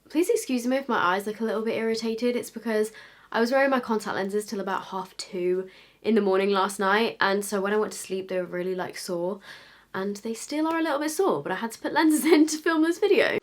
Please excuse me if my eyes look a little bit irritated. It's because I was wearing my contact lenses till about 2:30 in the morning last night, and so when I went to sleep they were really like sore, and they still are a little bit sore, but I had to put lenses in to film this video.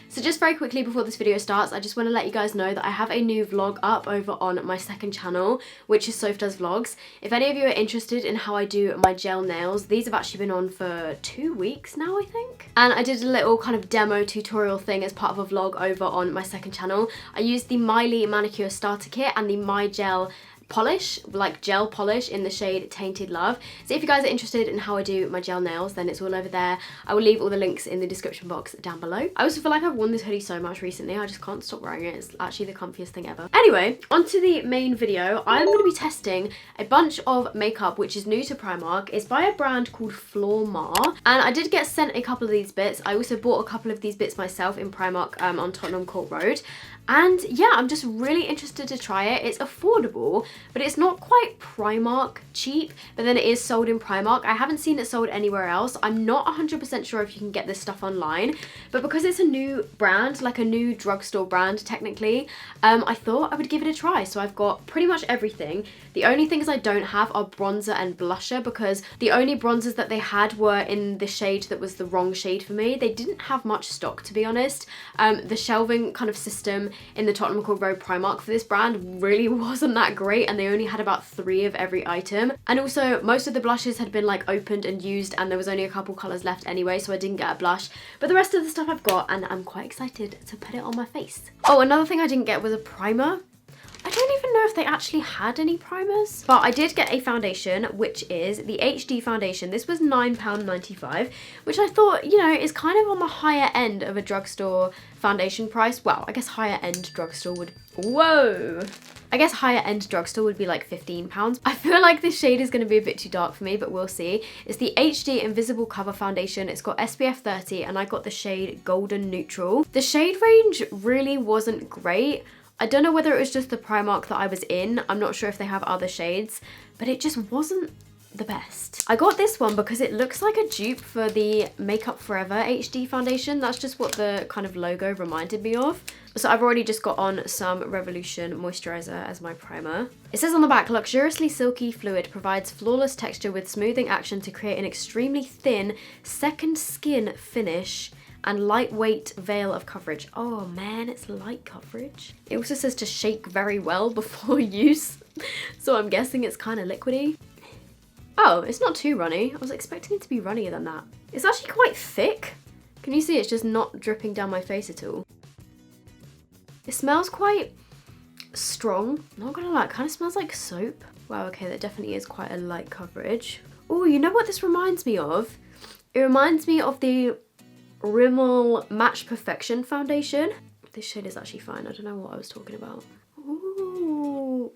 So just very quickly before this video starts, I just want to let you guys know that I have a new vlog up over on my second channel, which is sophdoesvlogs. If any of you are interested in how I do my gel nails, these have actually been on for 2 weeks now, I think. And I did a little kind of demo tutorial thing as part of a vlog over on my second channel. I used the Miley Manicure Starter Kit and the My Gel polish, like gel polish in the shade Tainted Love. So if you guys are interested in how I do my gel nails, then it's all over there. I will leave all the links in the description box down below. I also feel like I've worn this hoodie so much recently, I just can't stop wearing it. It's actually the comfiest thing ever. Anyway, onto the main video. I'm going to be testing a bunch of makeup which is new to Primark. It's by a brand called FLORMAR, and I did get sent a couple of these bits. I also bought a couple of these bits myself in Primark on Tottenham Court Road. And yeah, I'm just really interested to try it. It's affordable, but it's not quite Primark cheap, but then it is sold in Primark. I haven't seen it sold anywhere else. I'm not 100% sure if you can get this stuff online, but because it's a new brand, like a new drugstore brand technically, I thought I would give it a try. So I've got pretty much everything. The only things I don't have are bronzer and blusher, because the only bronzers that they had were in the shade that was the wrong shade for me. They didn't have much stock, to be honest. The shelving kind of system in the Tottenham Court Road Primark for this brand really wasn't that great, and they only had about 3 of every item. And also most of the blushes had been like opened and used, and there was only a couple colours left anyway, so I didn't get a blush. But the rest of the stuff I've got, and I'm quite excited to put it on my face. Oh, another thing I didn't get was a primer. I don't even know if they actually had any primers, but I did get a foundation, which is the HD foundation. This was £9.95, which I thought, you know, is kind of on the higher end of a drugstore foundation price. Well, I guess higher end drugstore would, whoa! I guess higher end drugstore would be like £15. I feel like this shade is going to be a bit too dark for me, but we'll see. It's the HD Invisible Cover Foundation. It's got SPF 30 and I got the shade Golden Neutral. The shade range really wasn't great. I don't know whether it was just the Primark that I was in. I'm not sure if they have other shades, but it just wasn't the best. I got this one because it looks like a dupe for the Makeup Forever HD foundation. That's just what the kind of logo reminded me of. So I've already just got on some Revolution moisturizer as my primer. It says on the back, luxuriously silky fluid provides flawless texture with smoothing action to create an extremely thin second skin finish and lightweight veil of coverage. Oh man, it's light coverage. It also says to shake very well before use, so I'm guessing it's kind of liquidy. Oh, it's not too runny. I was expecting it to be runnier than that. It's actually quite thick. Can you see it's just not dripping down my face at all? It smells quite strong. Not gonna lie, it kind of smells like soap. Wow, okay, that definitely is quite a light coverage. Oh, you know what this reminds me of? It reminds me of the Rimmel Match Perfection foundation. This shade is actually fine. I don't know what I was talking about. Ooh.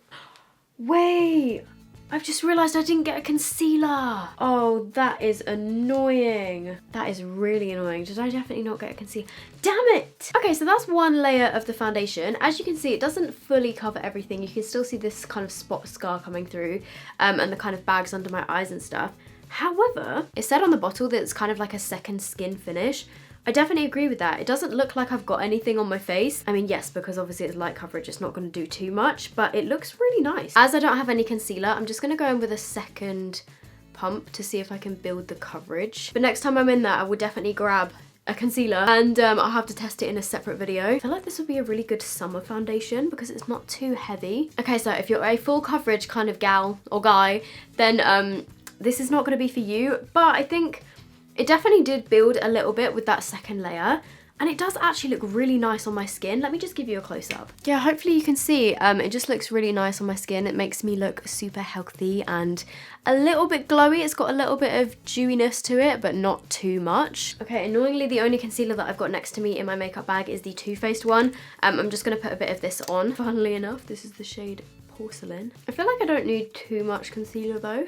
Wait, I've just realised I didn't get a concealer. Oh, that is annoying. That is really annoying. Did I definitely not get a concealer? Damn it! Okay, so that's one layer of the foundation. As you can see, it doesn't fully cover everything. You can still see this kind of spot scar coming through, and the kind of bags under my eyes and stuff. However, it said on the bottle that it's kind of like a second skin finish. I definitely agree with that. It doesn't look like I've got anything on my face. I mean, yes, because obviously it's light coverage, it's not going to do too much, but it looks really nice. As I don't have any concealer, I'm just going to go in with a second pump to see if I can build the coverage. But next time I'm in there, I will definitely grab a concealer, and I'll have to test it in a separate video. I feel like this would be a really good summer foundation because it's not too heavy. Okay, so if you're a full coverage kind of gal or guy, then this is not going to be for you, but I think it definitely did build a little bit with that second layer, and it does actually look really nice on my skin. Let me just give you a close-up. Yeah, hopefully you can see, it just looks really nice on my skin. It makes me look super healthy and a little bit glowy. It's got a little bit of dewiness to it, but not too much. Okay, annoyingly, the only concealer that I've got next to me in my makeup bag is the Too Faced one. I'm just going to put a bit of this on. Funnily enough, this is the shade Porcelain. I feel like I don't need too much concealer though.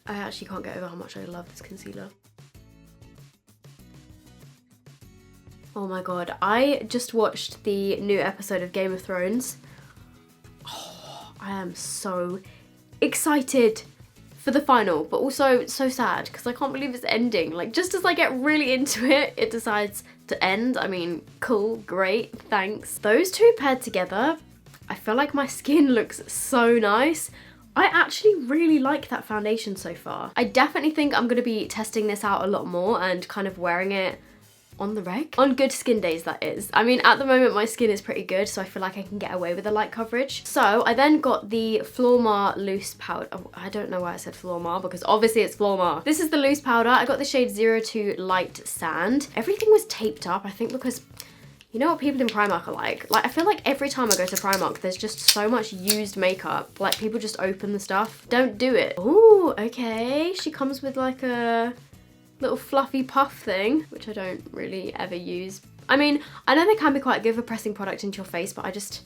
I actually can't get over how much I love this concealer. Oh my god, I just watched the new episode of Game of Thrones. Oh, I am so excited for the final, but also so sad because I can't believe it's ending. Like, just as I get really into it, it decides to end. I mean, cool, great, thanks. Those two paired together, I feel like my skin looks so nice. I actually really like that foundation so far. I definitely think I'm gonna be testing this out a lot more and kind of wearing it on the reg. On good skin days, that is. I mean, at the moment my skin is pretty good, so I feel like I can get away with the light coverage. So I then got the FLORMAR loose powder. Oh, I don't know why I said FLORMAR, because obviously it's FLORMAR. This is the loose powder. I got the shade 02 Light Sand. Everything was taped up, I think because you know what people in Primark are like? Like, I feel like every time I go to Primark, there's just so much used makeup. Like, people just open the stuff. Don't do it. Ooh, okay. She comes with like a little fluffy puff thing, which I don't really ever use. I mean, I know they can be quite good for pressing product into your face, but they're just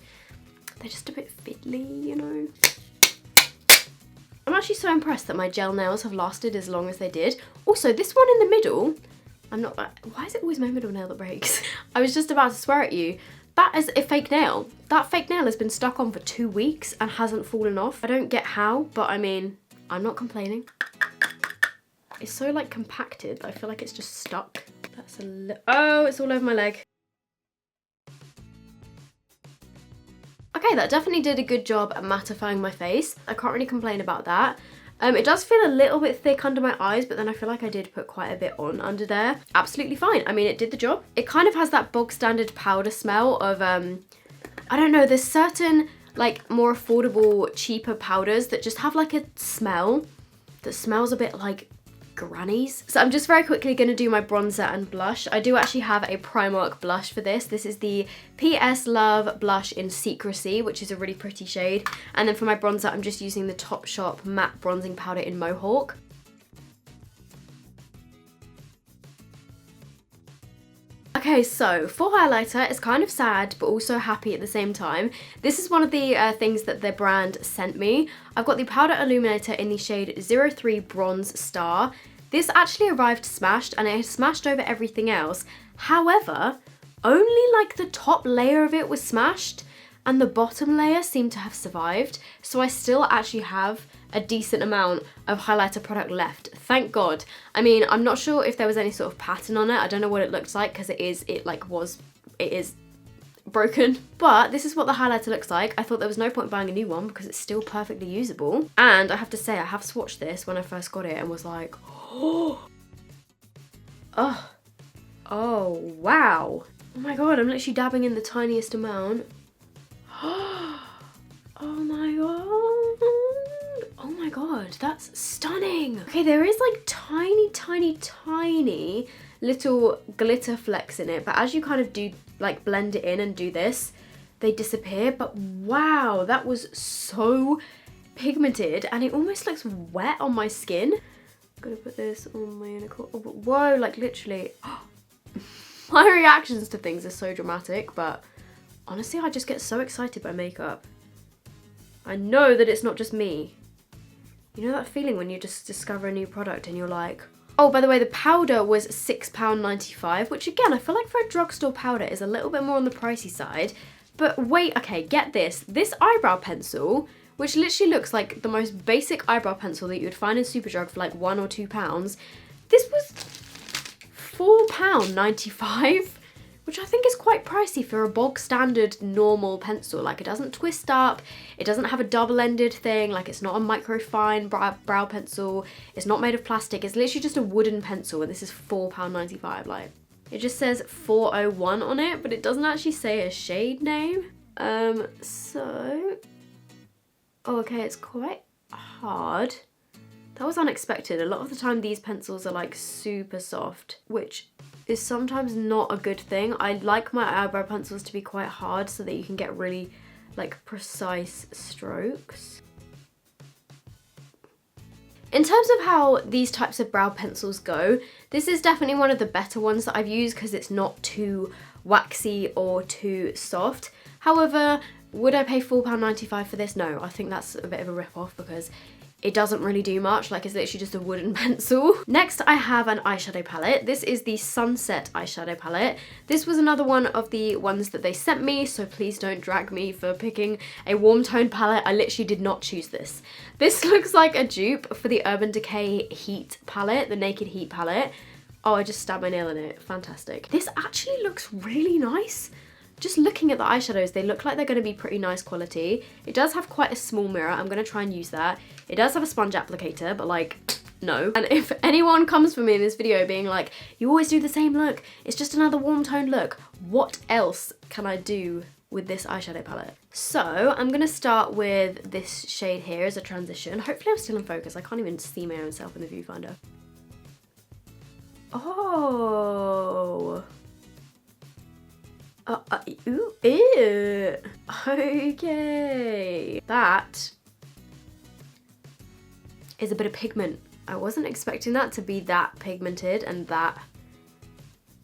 a bit fiddly, you know? I'm actually so impressed that my gel nails have lasted as long as they did. Also, this one in the middle, why is it always my middle nail that breaks? I was just about to swear at you. That is a fake nail. That fake nail has been stuck on for 2 weeks and hasn't fallen off. I don't get how, but I mean, I'm not complaining. It's so like compacted that I feel like it's just stuck. That's oh, it's all over my leg. Okay, that definitely did a good job at mattifying my face. I can't really complain about that. It does feel a little bit thick under my eyes, but then I feel like I did put quite a bit on under there. Absolutely fine. I mean, it did the job. It kind of has that bog standard powder smell of, I don't know, there's certain like more affordable, cheaper powders that just have like a smell that smells a bit like grannies. So I'm just very quickly going to do my bronzer and blush. I do actually have a Primark blush for this. This is the PS Love blush in Secrecy, which is a really pretty shade. And then for my bronzer, I'm just using the Topshop matte bronzing powder in Mohawk. Okay, so for highlighter, it's kind of sad but also happy at the same time. This is one of the things that the brand sent me. I've got the powder illuminator in the shade 03 Bronze Star. This actually arrived smashed and it smashed over everything else. However, only like the top layer of it was smashed and the bottom layer seemed to have survived. So I still actually have a decent amount of highlighter product left, thank God. I mean, I'm not sure if there was any sort of pattern on it. I don't know what it looks like because it is broken. But this is what the highlighter looks like. I thought there was no point buying a new one because it's still perfectly usable. And I have to say, I have swatched this when I first got it and was like, oh, wow. Oh my God, I'm literally dabbing in the tiniest amount. Oh my God. Oh my God, that's stunning. Okay, there is like tiny little glitter flecks in it, but as you kind of do like blend it in and do this, they disappear. But wow, that was so pigmented and it almost looks wet on my skin. I'm gonna put this on my inner corner. Whoa, like literally. My reactions to things are so dramatic, but honestly, I just get so excited by makeup. I know that it's not just me. You know that feeling when you just discover a new product and you're like, oh, by the way, the powder was £6.95, which again, I feel like for a drugstore powder is a little bit more on the pricey side. But wait, okay, get this. This eyebrow pencil, which literally looks like the most basic eyebrow pencil that you would find in Superdrug for like £1 or £2, this was £4.95. Which I think is quite pricey for a bog standard normal pencil. Like, it doesn't twist up, it doesn't have a double-ended thing, like it's not a microfine brow pencil, it's not made of plastic, it's literally just a wooden pencil and this is £4.95. Like, it just says 401 on it, but it doesn't actually say a shade name. Oh, okay, it's quite hard. That was unexpected. A lot of the time these pencils are like super soft, which is sometimes not a good thing. I like my eyebrow pencils to be quite hard so that you can get really like precise strokes. In terms of how these types of brow pencils go, this is definitely one of the better ones that I've used because it's not too waxy or too soft. However, would I pay £4.95 for this? No, I think that's a bit of a rip-off because it doesn't really do much, like it's literally just a wooden pencil. Next I have an eyeshadow palette. This is the Sunset eyeshadow palette. This was another one of the ones that they sent me, so please don't drag me for picking a warm tone palette. I literally did not choose this. This looks like a dupe for the Urban Decay Heat palette, the Naked Heat palette. Oh, I just stabbed my nail in it. Fantastic. This actually looks really nice. Just looking at the eyeshadows, they look like they're going to be pretty nice quality. It does have quite a small mirror. I'm going to try and use that. It does have a sponge applicator, but like, no. And if anyone comes for me in this video being like, you always do the same look, it's just another warm tone look, what else can I do with this eyeshadow palette? So I'm going to start with this shade here as a transition. Hopefully I'm still in focus. I can't even see my own self in the viewfinder. Oh. Ooh, ew. Okay. That is a bit of pigment. I wasn't expecting that to be that pigmented and that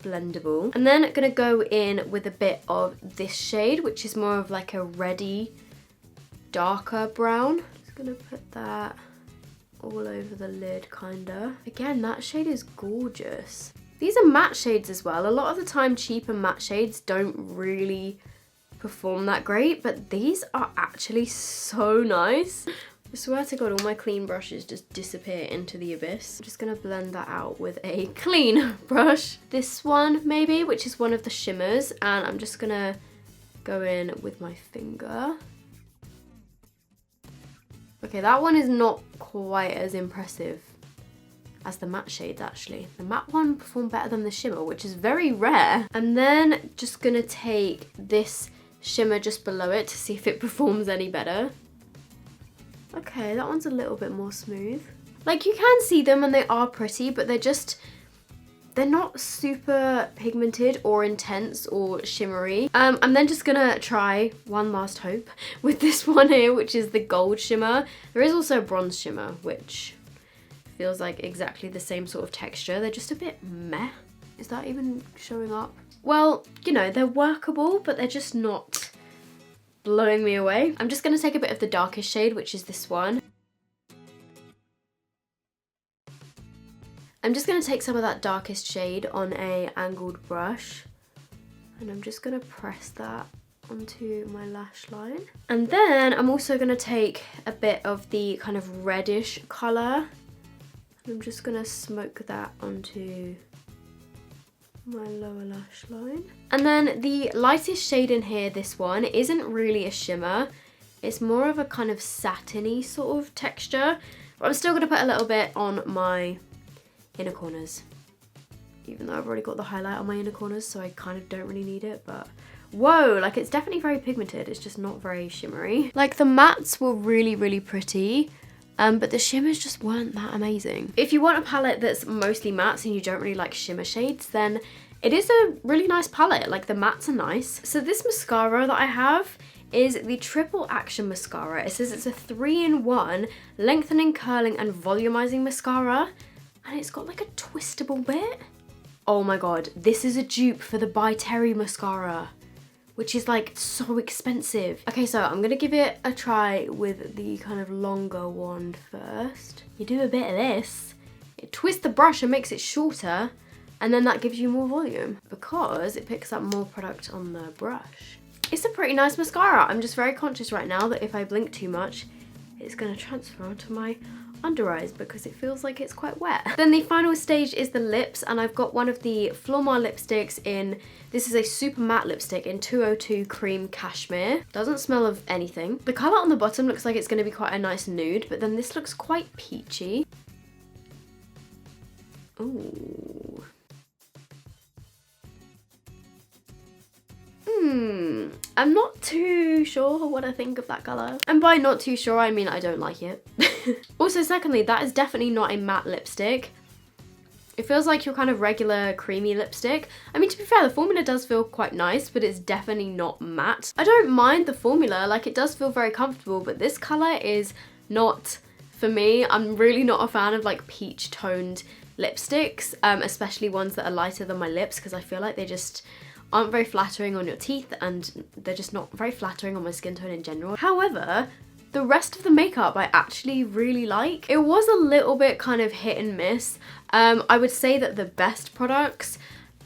blendable. And then gonna go in with a bit of this shade, which is more of like a reddy, darker brown. Just gonna put that all over the lid, kinda. Again, that shade is gorgeous. These are matte shades as well. A lot of the time cheaper matte shades don't really perform that great, but these are actually so nice. I swear to God, all my clean brushes just disappear into the abyss. I'm just gonna blend that out with a clean brush. This one maybe, which is one of the shimmers, and I'm just gonna go in with my finger. Okay, that one is not quite as impressive as the matte shades actually. The matte one performed better than the shimmer, which is very rare. And then just gonna take this shimmer just below it to see if it performs any better. Okay, that one's a little bit more smooth. Like, you can see them and they are pretty, but they're not super pigmented or intense or shimmery. I'm then just gonna try one last hope with this one here, which is the gold shimmer. There is also a bronze shimmer, which feels like exactly the same sort of texture. They're just a bit meh. Is that even showing up? Well, you know, they're workable, but they're just not blowing me away. I'm just gonna take a bit of the darkest shade, which is this one. I'm just gonna take some of that darkest shade on a angled brush, and I'm just gonna press that onto my lash line. And then I'm also gonna take a bit of the kind of reddish color. I'm just gonna smoke that onto my lower lash line. And then the lightest shade in here, this one, isn't really a shimmer. It's more of a kind of satiny sort of texture. But I'm still gonna put a little bit on my inner corners, even though I've already got the highlight on my inner corners, so I kind of don't really need it. But whoa, like, it's definitely very pigmented. It's just not very shimmery. Like, the mattes were really, really pretty. But the shimmers just weren't that amazing. If you want a palette that's mostly mattes and you don't really like shimmer shades, then it is a really nice palette. Like, the mattes are nice. So this mascara that I have is the Triple Action Mascara. It says it's a 3-in-1 lengthening, curling and volumizing mascara. And it's got like a twistable bit. Oh my God, this is a dupe for the By Terry mascara, which is like so expensive. Okay, so I'm gonna give it a try with the kind of longer wand first. You do a bit of this, it twists the brush and makes it shorter, and then that gives you more volume because it picks up more product on the brush. It's a pretty nice mascara. I'm just very conscious right now that if I blink too much, it's gonna transfer onto my under eyes because it feels like it's quite wet. Then the final stage is the lips, and I've got one of the FLORMAR lipsticks in, this is a super matte lipstick in 202 Cream Cashmere. Doesn't smell of anything. The colour on the bottom looks like it's going to be quite a nice nude, but then this looks quite peachy. Ooh. I'm not too sure what I think of that colour. And by not too sure, I mean I don't like it. Also, secondly, that is definitely not a matte lipstick. It feels like your kind of regular creamy lipstick. I mean, to be fair, the formula does feel quite nice, but it's definitely not matte. I don't mind the formula, like, it does feel very comfortable, but this colour is not for me. I'm really not a fan of like peach toned lipsticks, especially ones that are lighter than my lips, because I feel like they just aren't very flattering on your teeth, and they're just not very flattering on my skin tone in general. However, The rest of the makeup I actually really like. It was a little bit kind of hit and miss. I would say that the best products,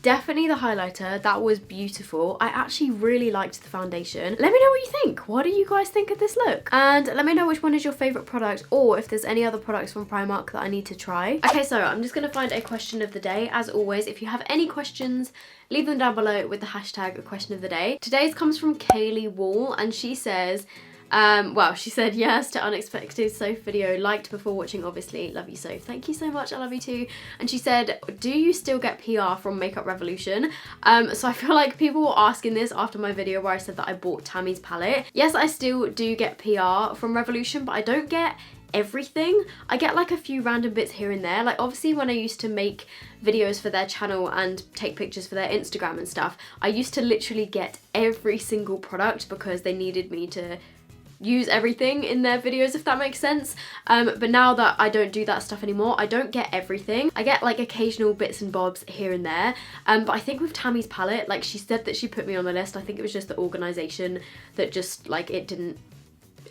definitely the highlighter, that was beautiful. I actually really liked the foundation. Let me know what you think. What do you guys think of this look? And let me know which one is your favourite product, or if there's any other products from Primark that I need to try. Okay, so I'm just gonna find a question of the day. As always, if you have any questions, leave them down below with the hashtag question of the day. Today's comes from Kaylee Wall, and she says, well, she said yes to unexpected Soph video, liked before watching, obviously. Love you, Soph. Thank you so much. I love you too. And she said, do you still get PR from Makeup Revolution? So I feel like people were asking this after my video where I said that I bought Tammy's palette. Yes, I still do get PR from Revolution, but I don't get everything. I get like a few random bits here and there. Like obviously when I used to make videos for their channel and take pictures for their Instagram and stuff, I used to literally get every single product because they needed me to use everything in their videos, if that makes sense. But now that I don't do that stuff anymore, I don't get everything. I get like occasional bits and bobs here and there. But I think with Tammy's palette, like she said that she put me on the list. I think it was just the organisation that just like it didn't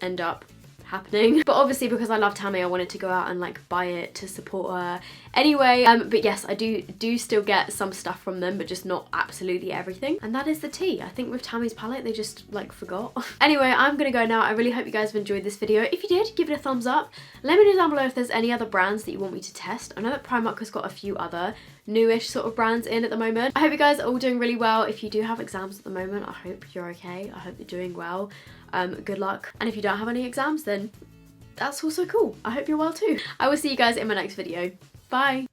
end up happening. But obviously because I love Tammy, I wanted to go out and like buy it to support her anyway. But yes, I do still get some stuff from them, but just not absolutely everything. And that is the tea. I think with Tammy's palette they just like forgot. Anyway, I'm gonna go now. I really hope you guys have enjoyed this video. If you did, give it a thumbs up. Let me know down below if there's any other brands that you want me to test. I know that Primark has got a few other newish sort of brands in at the moment. I hope you guys are all doing really well. If you do have exams at the moment, I hope you're okay. I hope you're doing well. Good luck. And if you don't have any exams, then that's also cool. I hope you're well too. I will see you guys in my next video. Bye.